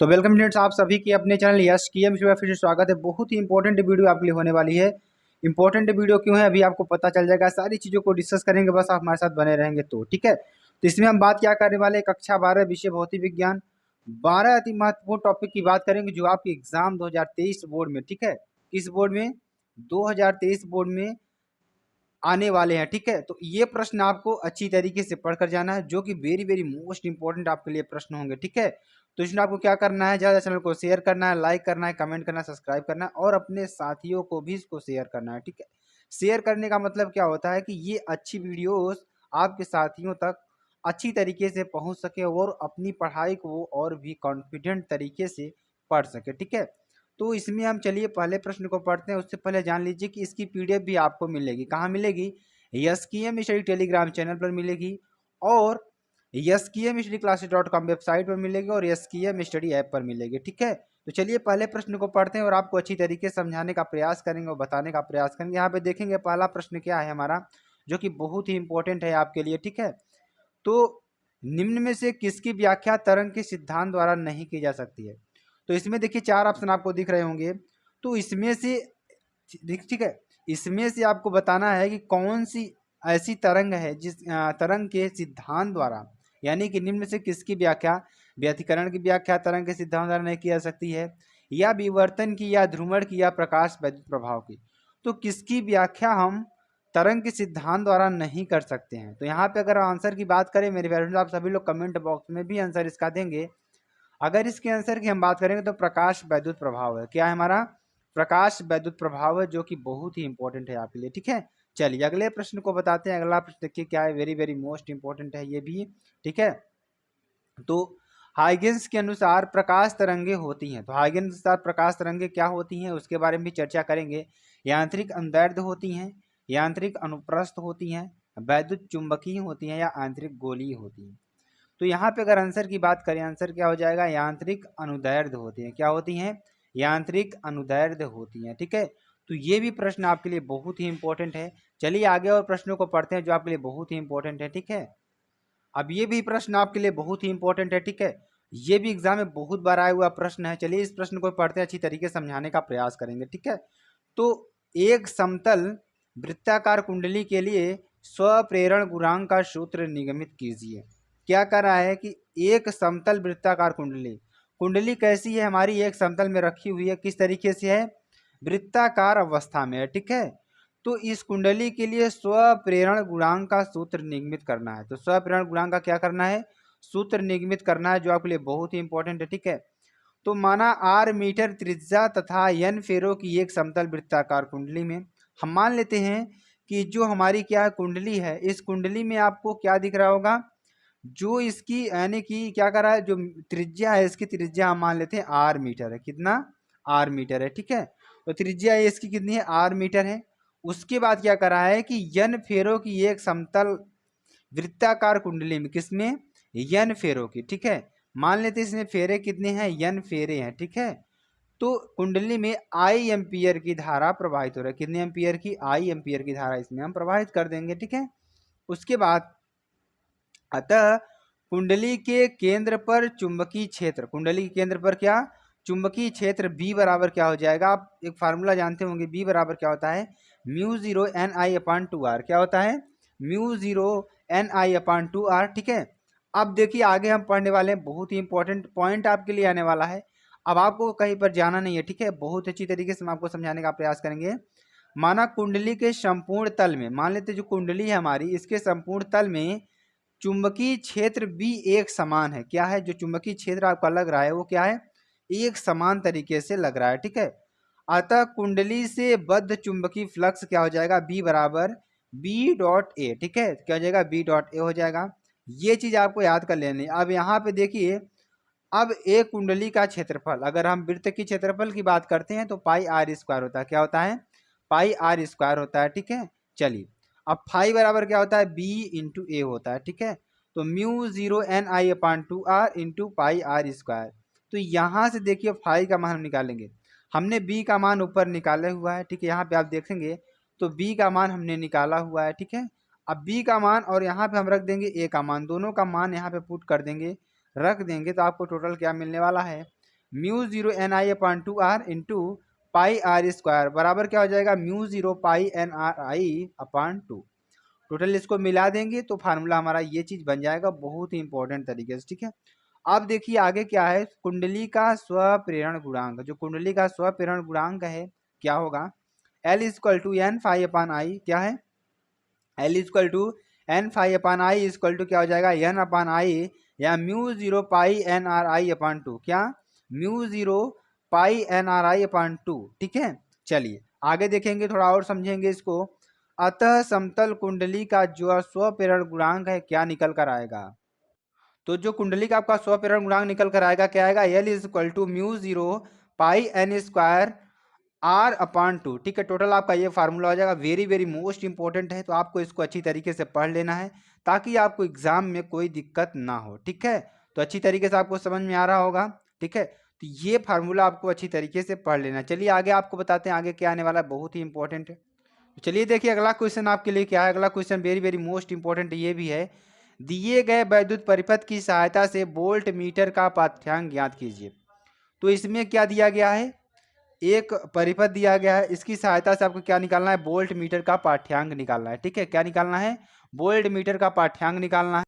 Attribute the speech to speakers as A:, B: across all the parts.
A: तो welcome friends, आप सभी की अपने चैनल यस की में फिर से स्वागत है। बहुत ही इंपॉर्टेंट वीडियो आपके लिए होने वाली है। इंपॉर्टेंट वीडियो क्यों है अभी आपको पता चल जाएगा। सारी चीज़ों को डिस्कस करेंगे, बस आप हमारे साथ बने रहेंगे तो ठीक है। तो इसमें हम बात क्या करने वाले हैं, कक्षा 12 विषय भौतिक विज्ञान 12 अति महत्वपूर्ण टॉपिक की बात करेंगे जो आपके एग्जाम 2023 बोर्ड में, ठीक है, किस बोर्ड में, 2023 बोर्ड में आने वाले हैं। ठीक है, तो ये प्रश्न आपको अच्छी तरीके से पढ़कर जाना है, जो कि वेरी वेरी मोस्ट इंपॉर्टेंट आपके लिए प्रश्न होंगे। ठीक है, तो इसमें आपको क्या करना है, ज़्यादा चैनल को शेयर करना है, लाइक करना है, कमेंट करना है, सब्सक्राइब करना है और अपने साथियों को भी इसको शेयर करना है। ठीक है, शेयर करने का मतलब क्या होता है कि ये अच्छी वीडियोस आपके साथियों तक अच्छी तरीके से पहुंच सके और अपनी पढ़ाई को वो और भी कॉन्फिडेंट तरीके से पढ़ सके। ठीक है, तो इसमें हम चलिए पहले प्रश्न को पढ़ते हैं। उससे पहले जान लीजिए कि इसकी पीडीएफ भी आपको मिलेगी। कहाँ मिलेगी? एसकेएम स्टडी टेलीग्राम चैनल पर मिलेगी और एसकेएम स्टडी क्लासेस.com वेबसाइट पर मिलेगी और एसकेएम स्टडी ऐप पर मिलेगी। ठीक है, तो चलिए पहले प्रश्न को पढ़ते हैं और आपको अच्छी तरीके से समझाने का प्रयास करेंगे और बताने का प्रयास करेंगे। यहाँ पे देखेंगे पहला प्रश्न क्या है हमारा, जो कि बहुत ही इंपॉर्टेंट है आपके लिए। ठीक है, तो निम्न में से किसकी व्याख्या तरंग के सिद्धांत द्वारा नहीं की जा सकती है? तो इसमें देखिए चार ऑप्शन आपको दिख रहे होंगे। तो इसमें से ठीक है, इसमें से आपको बताना है कि कौन सी ऐसी तरंग है जिस तरंग के सिद्धांत द्वारा, यानी कि निम्न में से किसकी व्याख्या, व्यतिकरण की व्याख्या तरंग के सिद्धांत द्वारा नहीं की जा सकती है, या विवर्तन की, या ध्रुवण की, या प्रकाश वैद्युत प्रभाव की। तो किसकी व्याख्या हम तरंग के सिद्धांत द्वारा नहीं कर सकते हैं? तो यहाँ पे अगर आंसर की बात करें मेरे फ्रेंड्स, आप सभी लोग कमेंट बॉक्स में भी आंसर इसका देंगे। अगर इसके आंसर की हम बात करेंगे तो प्रकाश वैद्युत प्रभाव है। क्या है हमारा? प्रकाश वैद्युत प्रभाव है, जो कि बहुत ही इंपॉर्टेंट है आपके लिए। ठीक है, चलिए अगले प्रश्न को बताते हैं। अगला प्रश्न देखिए क्या है, वेरी वेरी मोस्ट इंपॉर्टेंट है ये भी। ठीक है, तो हाइगेंस के अनुसार प्रकाश तरंगे होती हैं। तो हाइगेंस के अनुसार प्रकाश तरंगे क्या होती हैं उसके बारे में भी चर्चा करेंगे। यांत्रिक अनुदैर्ध्य होती हैं, यांत्रिक अनुप्रस्थ होती हैं, वैद्युत चुंबकीय होती हैं, या आंतरिक गोलीय होती हैं। तो यहाँ पे अगर आंसर की बात करें, आंसर क्या हो जाएगा, यांत्रिक अनुदैर्ध्य होती हैं। क्या होती हैं? यांत्रिक अनुदैर्ध्य होती हैं। ठीक है, तो ये भी प्रश्न आपके लिए बहुत ही इंपॉर्टेंट है। चलिए आगे और प्रश्नों को पढ़ते हैं जो आपके लिए बहुत ही इंपॉर्टेंट है। ठीक है, अब ये भी प्रश्न आपके लिए बहुत ही इंपॉर्टेंट है। ठीक है, ये भी एग्जाम में बहुत बार आया हुआ प्रश्न है। चलिए इस प्रश्न को पढ़ते हैं, अच्छी तरीके से समझाने का प्रयास करेंगे। ठीक है, तो एक समतल वृत्ताकार कुंडली के लिए स्वप्रेरण गुणांक का सूत्र निगमित कीजिए। क्या कर रहा है कि एक समतल वृत्ताकार कुंडली, कुंडली कैसी है हमारी, एक समतल में रखी हुई है, किस तरीके से है, वृत्ताकार अवस्था में है। ठीक है, तो इस कुंडली के लिए स्वप्रेरण गुणांक का सूत्र निगमित करना है। तो स्वप्रेरण गुणांक का क्या करना है, सूत्र निगमित करना है, जो आपके लिए बहुत ही इंपॉर्टेंट है। ठीक है, तो माना आर मीटर त्रिज्या तथा एन फेरों की एक समतल वृत्ताकार कुंडली में हम मान लेते हैं कि जो हमारी क्या कुंडली है, इस कुंडली में आपको क्या दिख रहा होगा, जो इसकी यानी कि क्या कर रहा है, जो त्रिज्या है इसकी त्रिज्या हम मान लेते हैं आर मीटर है। कितना? आर मीटर है। ठीक है, तो त्रिज्या इसकी कितनी है, आर मीटर है। उसके बाद क्या कर रहा है कि यन फेरों की एक समतल वृत्ताकार कुंडली में, किसमें, यन फेरों की। ठीक है, मान लेते हैं इसमें फेरे कितने हैं, यन फेरे हैं। ठीक है, तो कुंडली में आई एम्पियर की धारा प्रवाहित हो रहा है। कितने एम्पियर की? आई एम्पियर की धारा इसमें हम प्रवाहित कर देंगे। ठीक है, उसके बाद अतः कुंडली के केंद्र पर चुंबकीय क्षेत्र, कुंडली के केंद्र पर क्या, चुंबकीय क्षेत्र बी बराबर क्या हो जाएगा, आप एक फार्मूला जानते होंगे, बी बराबर क्या होता है, mu zero N I upon two R. क्या होता है? Mu zero N I upon two R. ठीक है, अब देखिए आगे हम पढ़ने वाले हैं, बहुत ही इंपॉर्टेंट पॉइंट आपके लिए आने वाला है। अब आपको कहीं पर जाना नहीं है। ठीक है, बहुत अच्छी तरीके से हम आपको समझाने का प्रयास करेंगे। माना कुंडली के संपूर्ण तल में, मान लेते जो कुंडली है हमारी, इसके संपूर्ण तल में चुंबकीय क्षेत्र भी एक समान है। क्या है? जो चुंबकीय क्षेत्र आपका लग रहा है वो क्या है, एक समान तरीके से लग रहा है। ठीक है, अतः कुंडली से बद्ध चुंबकीय फ्लक्स क्या हो जाएगा, बी बराबर बी डॉट ए। ठीक है, क्या हो जाएगा, बी डॉट ए हो जाएगा। ये चीज आपको याद कर लेनी। अब यहाँ पे देखिए, अब एक कुंडली का क्षेत्रफल, अगर हम वृत्त की क्षेत्रफल की बात करते हैं तो पाई आर स्क्वायर होता है। क्या होता है? पाई आर स्क्वायर होता है। ठीक है, चलिए अब फाई बराबर क्या होता है, बी इंटू ए होता है। ठीक है, तो mu zero N I upon two R into pi R square. तो यहाँ से देखिए फाई का मान हम निकालेंगे। हमने बी का मान ऊपर निकाला हुआ है। ठीक है, यहाँ पे आप देखेंगे तो बी का मान हमने निकाला हुआ है। ठीक है, अब बी का मान और यहाँ पे हम रख देंगे ए का मान, दोनों का मान यहाँ पे पुट कर देंगे, रख देंगे तो आपको टोटल क्या मिलने वाला है, mu zero N I upon two R into pi R square बराबर क्या हो जाएगा, mu zero pi N R I upon two. Total इसको मिला देंगे तो फार्मूला हमारा ये चीज बन जाएगा बहुत ही इंपॉर्टेंट तरीके से, ठीक है। अब देखिए आगे क्या है, कुंडली का स्वप्रेरण गुणांक, जो कुंडली का स्वप्रेरण गुणांक है क्या होगा, L equal to N phi upon I, क्या है, L equal to N phi upon I equal to क्या हो जाएगा, एन अपान आई या mu zero pi N R I upon two, क्या, mu zero pi N R I upon two, ठीक है। चलिए आगे देखेंगे, थोड़ा और समझेंगे इसको। अतः समतल कुंडली का जो स्वप्रेरण गुणांक है क्या निकल कर आएगा, तो जो कुंडली का आपका स्वप्रेरण गुणांक निकल कर आएगा क्या आएगा, L is equal to mu zero pi N square R upon two, ठीक है। टोटल आपका ये फार्मूला हो जाएगा, वेरी वेरी मोस्ट इंपॉर्टेंट है, तो आपको इसको अच्छी तरीके से पढ़ लेना है ताकि आपको एग्जाम में कोई दिक्कत ना हो, ठीक है। तो अच्छी तरीके से आपको समझ में आ रहा होगा, ठीक है। तो ये फार्मूला आपको अच्छी तरीके से पढ़ लेना। चलिए आगे आपको बताते हैं आगे क्या आने वाला है, बहुत ही इंपॉर्टेंट है। चलिए देखिए अगला क्वेश्चन आपके लिए क्या है, अगला question very very most important ये भी है, दिए गए वैद्युत परिपथ की सहायता से वोल्ट मीटर का पाठ्यांक ज्ञात कीजिए। तो इसमें क्या दिया गया है, एक परिपथ दिया गया है, इसकी सहायता से आपको क्या निकालना है, वोल्ट मीटर का पाठ्यांक निकालना है, ठीक है। क्या निकालना है, वोल्ट मीटर का पाठ्यांक निकालना है।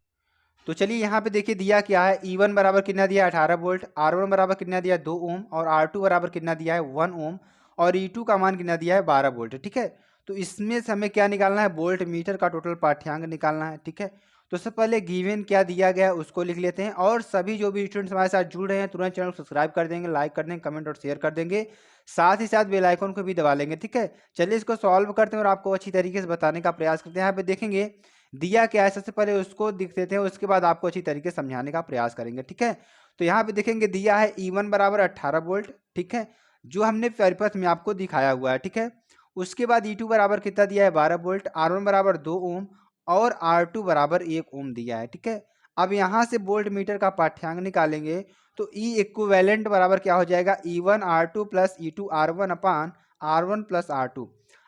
A: तो चलिए यहाँ पे देखिए दिया क्या है, E1 बराबर कितना दिया है 18 वोल्ट, R1 बराबर कितना दिया है 2 ओम, और R2 बराबर कितना दिया है 1 ओम, और E2 का मान कितना दिया है 12 वोल्ट, ठीक है। तो इसमें से हमें क्या निकालना है, वोल्ट मीटर का टोटल पाठ्यांक निकालना है, ठीक है। तो सबसे पहले गिवन क्या दिया गया है उसको लिख लेते हैं, और सभी जो भी स्टूडेंट्स हमारे साथ जुड़ रहे हैं तुरंत चैनल को सब्सक्राइब कर देंगे, लाइक कर देंगे, कमेंट और शेयर कर देंगे, साथ ही साथ बेल आइकन को भी दबा लेंगे, ठीक है। चलिए इसको सॉल्व करते हैं और आपको अच्छी तरीके से बताने का प्रयास करते हैं। यहाँ पे देखेंगे दिया क्या है, सबसे पहले उसको दिख देते हैं, उसके बाद आपको अच्छी तरीके से समझाने का प्रयास करेंगे, ठीक है। तो यहाँ पे देखेंगे दिया है E1 बराबर 18 वोल्ट, ठीक है, जो हमने परिपथ में आपको दिखाया हुआ है, ठीक है। उसके बाद E2 बराबर कितना दिया है 12 वोल्ट, R1 बराबर 2 ओम, और R2 बराबर 1 ओम दिया है, ठीक है। अब यहाँ से वोल्ट मीटर का पाठ्यांक निकालेंगे तो E इक्विवेलेंट बराबर क्या हो जाएगा, E1 R2 plus E2 R1 अपान R1 प्लस R2।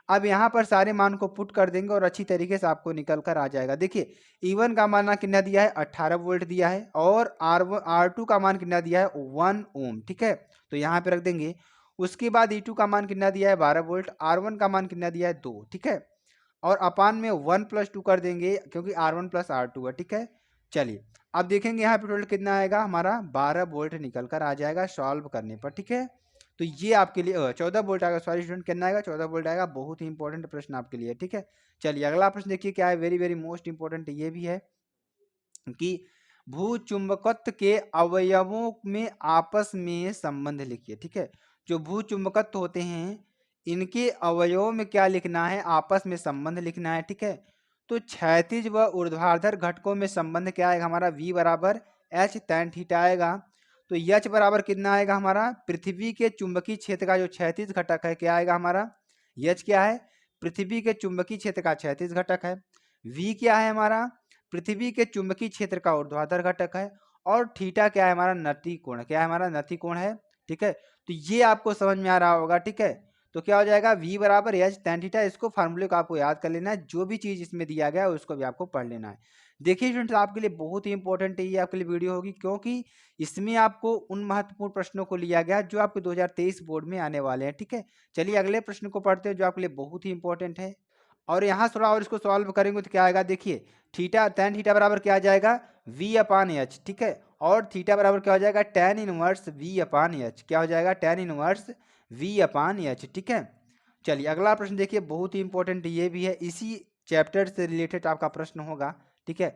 A: अब यहाँ पर सारे मान को पुट कर देंगे और अच्छी तरीके से आपको निकल कर आ जाएगा। देखिए E1 का मान कितना दिया है 18 वोल्ट दिया है, और R2 का मान कितना दिया है 1 ओम, ठीक है। तो यहाँ पे रख देंगे। उसके बाद E2 का मान कितना दिया है 12 वोल्ट, R1 का मान कितना दिया है 2, ठीक है, और अपान में 1 प्लस 2 कर देंगे क्योंकि R1 प्लस R2 है, ठीक है। चलिए अब देखेंगे यहाँ पे टोटल कितना आएगा, हमारा 12 वोल्ट निकल कर आ जाएगा सॉल्व करने पर, ठीक है। तो ये आपके लिए 14 वोल्ट आएगा, सॉरी स्टूडेंट कितना आएगा 14 वोल्ट आएगा, बहुत ही इंपॉर्टेंट प्रश्न आपके लिए, ठीक है। चलिए अगला प्रश्न देखिए क्या है, वेरी वेरी मोस्ट इंपॉर्टेंट ये भी है कि भूचुंबकत्व के अवयवों में आपस में संबंध लिखिए, ठीक है। जो भूचुंबकत्व होते हैं इनके अवयवों में क्या लिखना है, आपस में संबंध लिखना है, ठीक है। तो क्षैतिज व ऊर्ध्वाधर घटकों में संबंध क्या आएगा हमारा, V बराबर H tan थीटा आएगा। तो H बराबर कितना आएगा हमारा, पृथ्वी के चुंबकीय क्षेत्र का जो क्षैतिज घटक है क्या आएगा हमारा, H क्या है, पृथ्वी के चुंबकीय क्षेत्र का क्षैतिज घटक है। V क्या है हमारा, पृथ्वी के चुंबकीय क्षेत्र का ऊर्ध्वाधर घटक है। और थीटा क्या है हमारा, नति कोण, क्या है हमारा, नति कोण है, ठीक है। तो ये आपको समझ में आ रहा होगा, ठीक है। तो क्या हो जाएगा, V बराबर H tan थीटा, इसको फार्मूले को आपको याद कर लेना है, जो भी चीज इसमें दिया गया है उसको भी आपको पढ़ लेना है। देखिए स्टूडेंट्स आपके लिए बहुत ही इंपॉर्टेंट है ये आपके लिए वीडियो होगी, क्योंकि इसमें आपको उन महत्वपूर्ण प्रश्नों को लिया गया जो आपके 2023 बोर्ड में आने वाले हैं, ठीक है। चलिए अगले प्रश्न को पढ़ते हैं जो आपके लिए बहुत ही इंपॉर्टेंट है, और यहाँ थोड़ा और इसको सॉल्व करेंगे तो क्या आएगा, देखिए थीटा tan थीटा बराबर क्या आ जाएगा, V अपान H, ठीक है। और थीटा बराबर क्या हो जाएगा, tan इनवर्स V अपान H, क्या हो जाएगा, tan इनवर्स V अपान H, ठीक है। चलिए अगला प्रश्न देखिए, बहुत ही इंपॉर्टेंट ये भी है, इसी चैप्टर से रिलेटेड आपका प्रश्न होगा, ठीक है।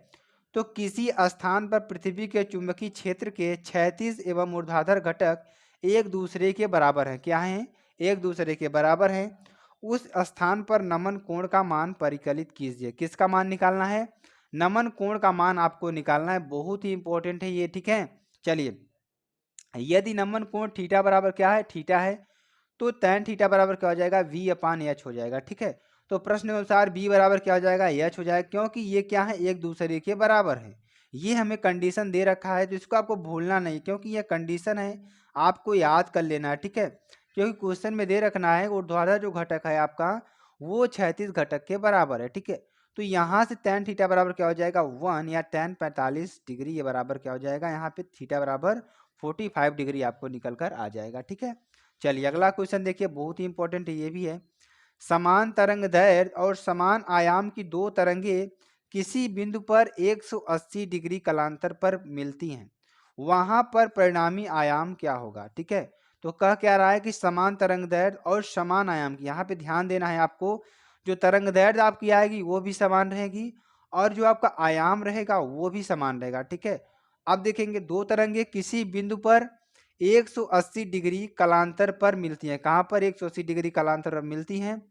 A: तो किसी स्थान पर पृथ्वी के चुंबकीय क्षेत्र के क्षैतिज एवं ऊर्ध्वाधर घटक एक दूसरे के बराबर हैं, क्या हैं, एक दूसरे के बराबर हैं। उस स्थान पर नमन कोण का मान परिकलित कीजिए, किसका मान निकालना है, नमन कोण का मान आपको निकालना है, बहुत ही इंपॉर्टेंट है ये, ठीक है। चलिए यदि नमन कोण थीटा बराबर क्या है, थीटा है, तो tan थीटा बराबर क्या हो जाएगा, V अपान H हो जाएगा, ठीक है। तो प्रश्न के अनुसार B बराबर क्या हो जाएगा, H हो जाएगा, क्योंकि ये क्या है, एक दूसरे के बराबर है। ये हमें कंडीशन दे रखा है तो इसको आपको भूलना नहीं, क्योंकि ये कंडीशन है, आपको याद कर लेना है, ठीक है। क्योंकि क्वेश्चन में दे रखना है ऊर्ध्वाधर जो घटक है आपका वो क्षैतिज घटक के बराबर है, ठीक है। तो यहाँ से tan थीटा बराबर क्या हो जाएगा 1 या tan 45 डिग्री, ये बराबर क्या हो जाएगा यहाँ पे थीटा बराबर 45 डिग्री आपको निकल कर आ जाएगा। ठीक है, चलिए अगला क्वेश्चन देखिए, बहुत ही इंपॉर्टेंट है ये भी है। समान तरंग दैर्घ्य और समान आयाम की दो तरंगे किसी बिंदु पर 180 डिग्री कलांतर पर मिलती हैं, वहां पर परिणामी आयाम क्या होगा। ठीक है, तो कह क्या रहा है कि समान तरंग दैर्घ्य और समान आयाम की, यहाँ पे ध्यान देना है आपको, जो तरंग दैर्घ्य आपकी आएगी वो भी समान रहेगी और जो आपका आयाम रहेगा वो भी समान रहेगा। ठीक है, अब देखेंगे दो तरंगे किसी बिंदु पर 180 डिग्री कलांतर पर मिलती हैं। कहाँ पर 180 डिग्री कलांतर पर मिलती हैं,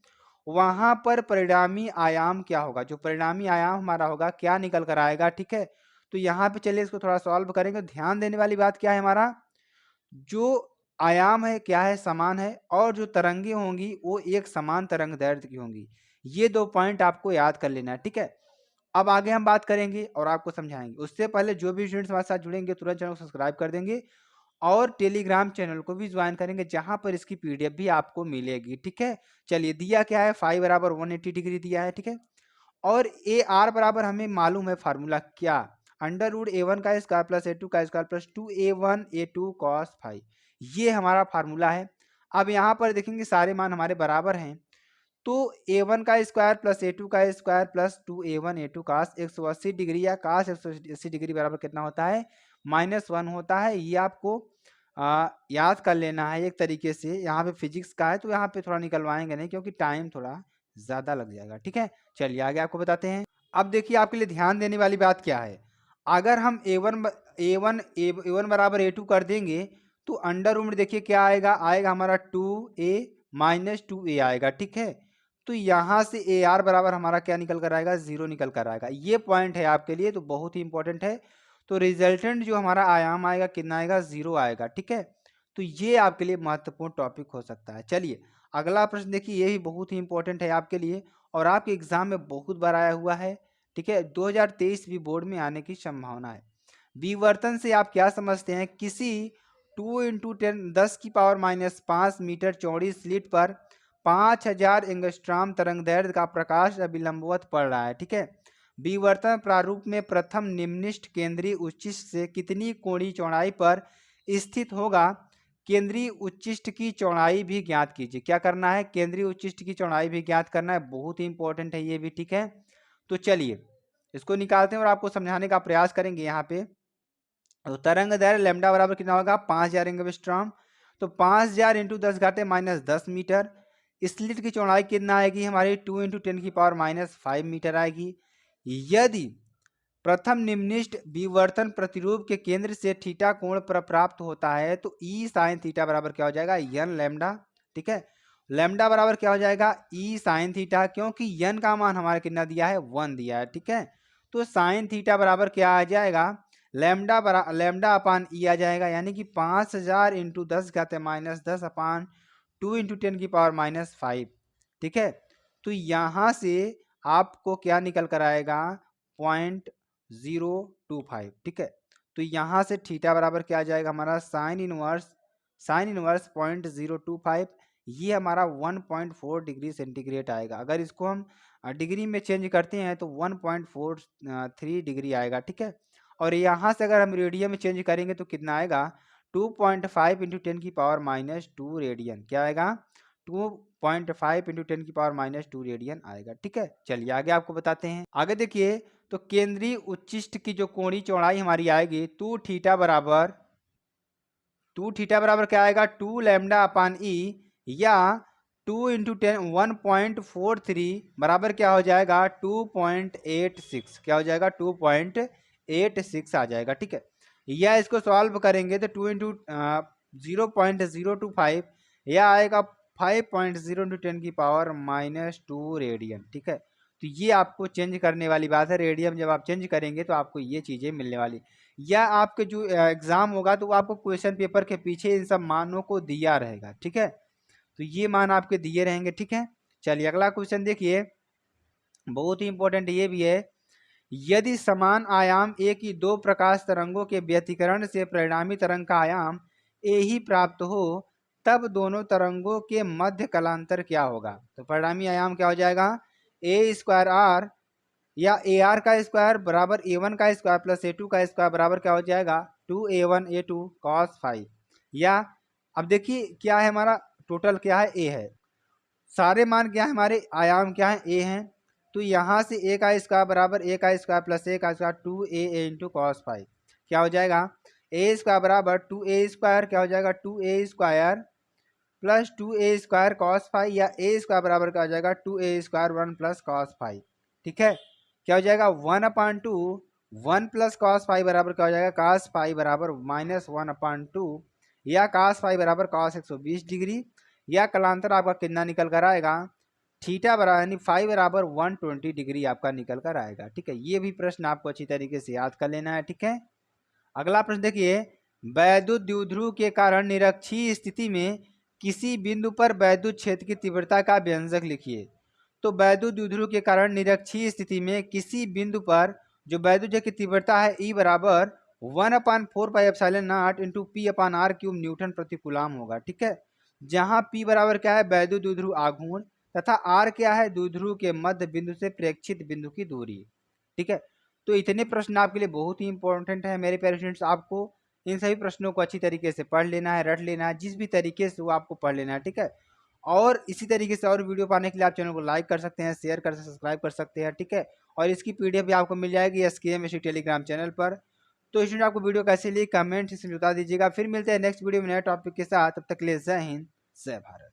A: वहां पर परिणामी आयाम क्या होगा। जो परिणामी आयाम हमारा होगा क्या निकल कर आएगा। ठीक है, तो यहाँ पे चलिए इसको थोड़ा सॉल्व करेंगे। ध्यान देने वाली बात क्या है, हमारा जो आयाम है क्या है, समान है, और जो तरंगे होंगी वो एक समान तरंग दैर्घ्य की होंगी। ये दो पॉइंट आपको याद कर लेना है। ठीक है, अब आगे हम बात करेंगे और आपको समझाएंगे। उससे पहले जो भी स्टूडेंट्स हमारे साथ जुड़ेंगे तुरंत चैनल को सब्सक्राइब कर देंगे और टेलीग्राम चैनल को भी ज्वाइन करेंगे, जहां पर इसकी पीडीएफ भी आपको मिलेगी। ठीक है, चलिए दिया क्या है, फाई बराबर 180 डिग्री दिया है। ठीक है, और ए आर बराबर हमें मालूम है फार्मूला क्या, अंडर रूट A1 का स्क्वायर प्लस A2 का square plus 2A1 A2 cos phi, ये हमारा फार्मूला है। अब यहाँ पर देखेंगे सारे मान हमारे बराबर हैं, तो A1 का स्क्वायर प्लस A2 का स्क्वायर प्लस 2A1 A2 कास 180 डिग्री या कास 180 डिग्री बराबर कितना होता है, -1 होता है। ये आपको याद कर लेना है एक तरीके से। यहाँ पे फिजिक्स का है तो यहाँ पे थोड़ा निकलवाएंगे नहीं, क्योंकि टाइम थोड़ा ज़्यादा लग जाएगा। ठीक है, चलिए आगे आपको बताते हैं। अब देखिए आपके लिए ध्यान देने वाली बात क्या है, अगर हम A1 बराबर A2 कर देंगे तो अंडर रूट देखिए क्या आएगा, हमारा 2A माइनस 2A आएगा। ठीक है, तो यहाँ से AR बराबर हमारा क्या निकल कर आएगा, 0 निकल कर आएगा। ये पॉइंट है आपके लिए, तो बहुत ही इंपॉर्टेंट है। तो रिजल्टेंट जो हमारा आयाम आएगा कितना आएगा, 0 आएगा। ठीक है, तो ये आपके लिए महत्वपूर्ण टॉपिक हो सकता है। चलिए अगला प्रश्न देखिए, ये भी बहुत ही इंपॉर्टेंट है आपके लिए और आपके एग्जाम में बहुत बार आया हुआ है। ठीक है, 2023 भी बोर्ड में आने की संभावना है। विवर्तन से आप क्या समझते हैं, किसी 2 × 10⁻⁵ मीटर चौड़ी स्लिट पर 5000 एंगस्ट्रॉम तरंग दैर्घ्य का प्रकाश अभिलंबवत पड़ रहा है। ठीक है, विवर्तन प्रारूप में प्रथम निम्नलिखित केंद्रीय उच्चिष्ट से कितनी कोणीय चौड़ाई पर स्थित होगा। केंद्रीय उच्चिष्ट की चौड़ाई भी ज्ञात कीजिए। क्या करना है, केंद्रीय उच्चिष्ट की चौड़ाई भी ज्ञात करना है, बहुत ही इंपॉर्टेंट है ये भी। ठीक है, तो चलिए इसको निकालते हैं और आपको समझाने का प्रयास करेंगे। यहाँ पे तो तरंग दैर्घ्य लैम्डा बराबर कितना होगा, 5000 एंगस्ट्रॉम, तो 5000 × 10⁻⁻10 मीटर। स्लिट की चौड़ाई कितना आएगी हमारी, 2 × 10⁻⁵ मीटर आएगी। यदि प्रथम निम्नलिखित विवर्तन प्रतिरूप के केंद्र से थीटा कोण पर प्राप्त होता है तो ई साइन थीटा बराबर क्या हो जाएगा, यन लैम्डा। ठीक है, लैम्डा बराबर क्या हो जाएगा, ई साइन थीटा, क्योंकि यन का मान हमारे कितना दिया है, 1 दिया है। ठीक है, तो साइन थीटा बराबर क्या आ जाएगा, लैम्डा अपान ई आ जाएगा, यानी कि 5000 × 10⁻⁻10 अपान 2 × 10⁻⁻5। ठीक है, तो यहाँ से आपको क्या निकल कर आएगा, 0.025। ठीक है, तो यहाँ से थीटा बराबर क्या आ जाएगा हमारा, साइन इनवर्स 0.025, ये हमारा 1.4 डिग्री सेंटीग्रेड आएगा। अगर इसको हम डिग्री में चेंज करते हैं तो 1.43 डिग्री आएगा। ठीक है, और यहाँ से अगर हम रेडियन में चेंज करेंगे तो कितना आएगा, 2.5 × 10⁻², रेडियन। क्या आएगा, 2.5 × 10⁻² रेडियन आएगा। ठीक है, चलिए आगे आपको बताते हैं। आगे देखिए, तो केंद्रीय उच्चिष्ट की जो कोणीय चौड़ाई हमारी आएगी, 2 थीटा बराबर क्या आएगा, 2 लैम्डा अपान ई, या 2 × 1.43 बराबर क्या हो जाएगा, 2.86। क्या हो जाएगा, 2.86 आ जाएगा। ठीक है, या इसको सॉल्व करेंगे तो 2 × 0.025 यह आएगा 5.0 × 10⁻⁻² रेडियन। ठीक है, तो ये आपको चेंज करने वाली बात है, रेडियन जब आप चेंज करेंगे तो आपको ये चीज़ें मिलने वाली। या आपके जो एग्जाम होगा तो आपको क्वेश्चन पेपर के पीछे इन सब मानों को दिया रहेगा। ठीक है, तो ये मान आपके दिए रहेंगे। ठीक है, चलिए अगला क्वेश्चन देखिए, बहुत ही इंपॉर्टेंट ये भी है। यदि समान आयाम ए की दो प्रकाश तरंगों के व्यतिकरण से परिणामी तरंग का आयाम ए ही प्राप्त हो, तब दोनों तरंगों के मध्य कलांतर क्या होगा। तो परिणामी आयाम क्या हो जाएगा, A²R या AR का स्क्वायर बराबर A1 का स्क्वायर प्लस A2 का स्क्वायर बराबर क्या हो जाएगा, 2a1 a2 cos फाइव। या अब देखिए क्या है हमारा टोटल क्या है a है, सारे मान क्या है हमारे आयाम क्या है a हैं, तो यहाँ से a का स्क्वायर बराबर a का स्क्वायर प्लस a का square 2a into cos five क्या हो जाएगा, a स्क्वायर बराबर 2a स्क्वायर क्या हो जाएगा 2a square plus 2a square cos five, या a स्क्वायर बराबर क्या हो जाएगा 2a square 1 plus cos five. ठीक है, क्या हो जाएगा 1/2 1 प्लस कॉस फाइव बराबर क्या हो जाएगा कॉस फाइव बराबर -1/2, या कॉस फाइव बराबर कॉस 120 डिग्री, या कलांतर आपका कितना निकल कर आएगा थीटा बराबर यानी फाइव बराबर 120 डिग्री आपका निकल कर आएगा। ठीक है, ये भी प्रश्न आपको अच्छी तरीके से याद कर लेना है। ठीक है, अगला प्रश्न देखिए, वैद्युत द्विध्रुव के कारण निरक्षीय स्थिति में किसी बिंदु पर वैद्युत क्षेत्र की तीव्रता का व्यंजक लिखिए। तो वैद्युत द्विध्रुव के कारण निरक्षीय स्थिति में किसी बिंदु पर जो वैद्युत क्षेत्र की तीव्रता है E बराबर 1/4πε0 इंटू P/r³ न्यूटन प्रति कूलम होगा। ठीक है, जहां P बराबर क्या है वैद्युत द्विध्रुव आघूर्ण तथा R क्या है द्विध्रुव के मध्य बिंदु से प्रेक्षित बिंदु की दूरी। ठीक है, तो इतने प्रश्न आपके लिए बहुत ही इंपॉर्टेंट है मेरे प्यारे स्टूडेंट्स। आपको इन सभी प्रश्नों को अच्छी तरीके से पढ़ लेना है, रट लेना है, जिस भी तरीके से वो आपको पढ़ लेना है। ठीक है, और इसी तरीके से और वीडियो पाने के लिए आप चैनल को लाइक कर सकते हैं, शेयर कर सकते हैं, सब्सक्राइब कर सकते हैं। ठीक है, और इसकी पीडीएफ भी आपको मिल जाएगी SKM टेलीग्राम चैनल पर। तो स्टूडेंट आपको वीडियो कैसे लगी कमेंट से बता दीजिएगा। फिर मिलते हैं नेक्स्ट वीडियो में नए टॉपिक के साथ, तब तक के लिए जय हिंद जय भारत।